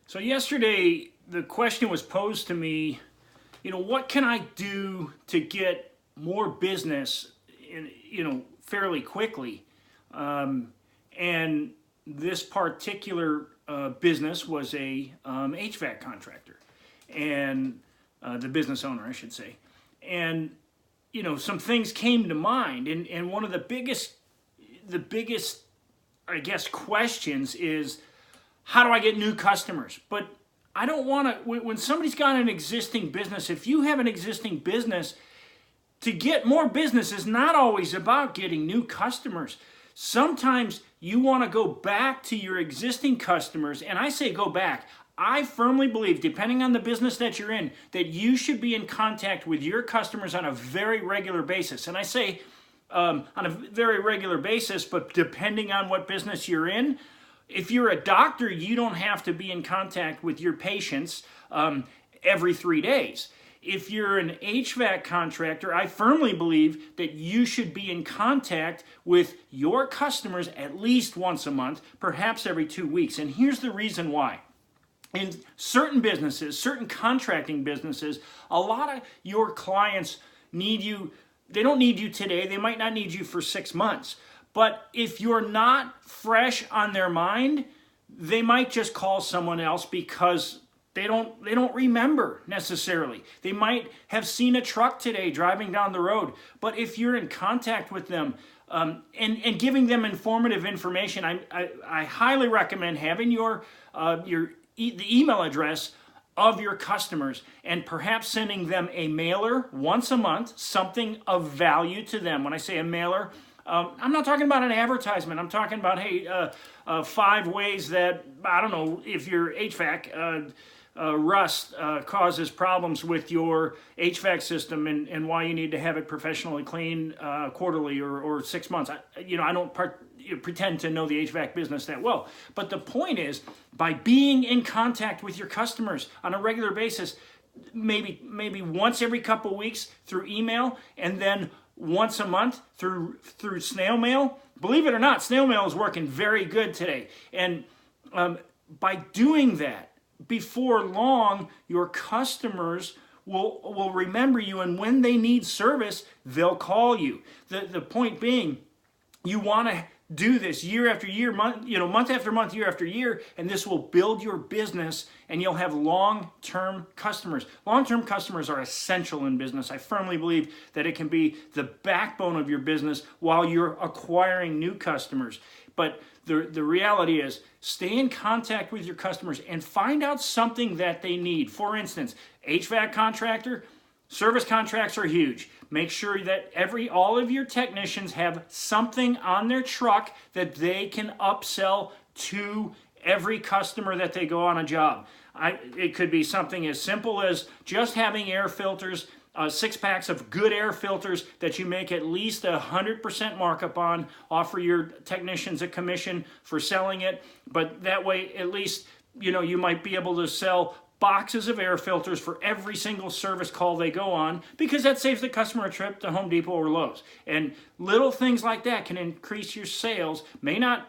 So yesterday, the question was posed to me, what can I do to get more business, fairly quickly? And this particular business was a HVAC contractor, and the business owner, I should say. And, some things came to mind, and one of the biggest, I guess, questions is, how do I get new customers? But I don't want to, when somebody's got an existing business, if you have an existing business, to get more business is not always about getting new customers. Sometimes you want to go back to your existing customers, and I say go back. I firmly believe, depending on the business that you're in, that you should be in contact with your customers on a very regular basis. And I say on a very regular basis, but depending on what business you're in. If you're a doctor, you don't have to be in contact with your patients every 3 days. If you're an HVAC contractor, I firmly believe that you should be in contact with your customers at least once a month, perhaps every 2 weeks. And here's the reason why. In certain businesses, certain contracting businesses, a lot of your clients need you. They don't need you today. They might not need you for 6 months. But if you're not fresh on their mind, they might just call someone else because they don't remember necessarily. They might have seen a truck today driving down the road. But if you're in contact with them and giving them informative information, I highly recommend having the email address of your customers and perhaps sending them a mailer once a month, something of value to them. When I say a mailer, I'm not talking about an advertisement. I'm talking about, hey, 5 ways that, I don't know, if your HVAC rust causes problems with your HVAC system and why you need to have it professionally cleaned quarterly or 6 months. I don't pretend to know the HVAC business that well. But the point is, by being in contact with your customers on a regular basis, maybe once every couple of weeks through email, and then once a month through snail mail. Believe it or not, snail mail is working very good today. And by doing that, before long, your customers will remember you, and when they need service, they'll call you. The point being, you want to do this year after year, month after month, year after year, and this will build your business, and you'll have long-term customers. Long-term customers are essential in business. I firmly believe that it can be the backbone of your business while you're acquiring new customers. But the reality is, stay in contact with your customers and find out something that they need. For instance, HVAC contractor, service contracts are huge. Make sure that all of your technicians have something on their truck that they can upsell to every customer that they go on a job. It could be something as simple as just having air filters, 6 packs of good air filters that you make at least 100% markup on. Offer your technicians a commission for selling it, but that way at least you might be able to sell boxes of air filters for every single service call they go on, because that saves the customer a trip to Home Depot or Lowe's. And little things like that can increase your sales. May not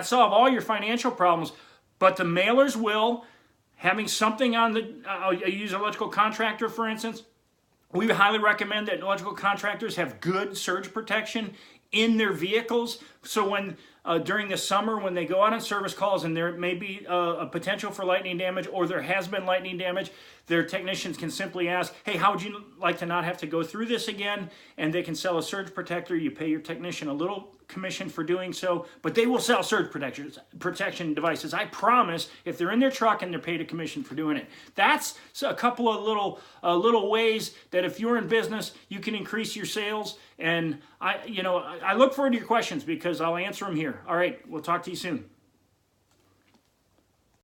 solve all your financial problems, but the mailers will. Having something on I'll use electrical contractor, for instance. We highly recommend that electrical contractors have good surge protection in their vehicles. So when during the summer, when they go out on service calls and there may be a potential for lightning damage, or there has been lightning damage, their technicians can simply ask, hey, how would you like to not have to go through this again? And they can sell a surge protector. You pay your technician a little commission for doing so, but they will sell surge protection devices. I promise, if they're in their truck and they're paid a commission for doing it. That's a couple of little ways that if you're in business, you can increase your sales. And I look forward to your questions, because I'll answer them here. All right, we'll talk to you soon.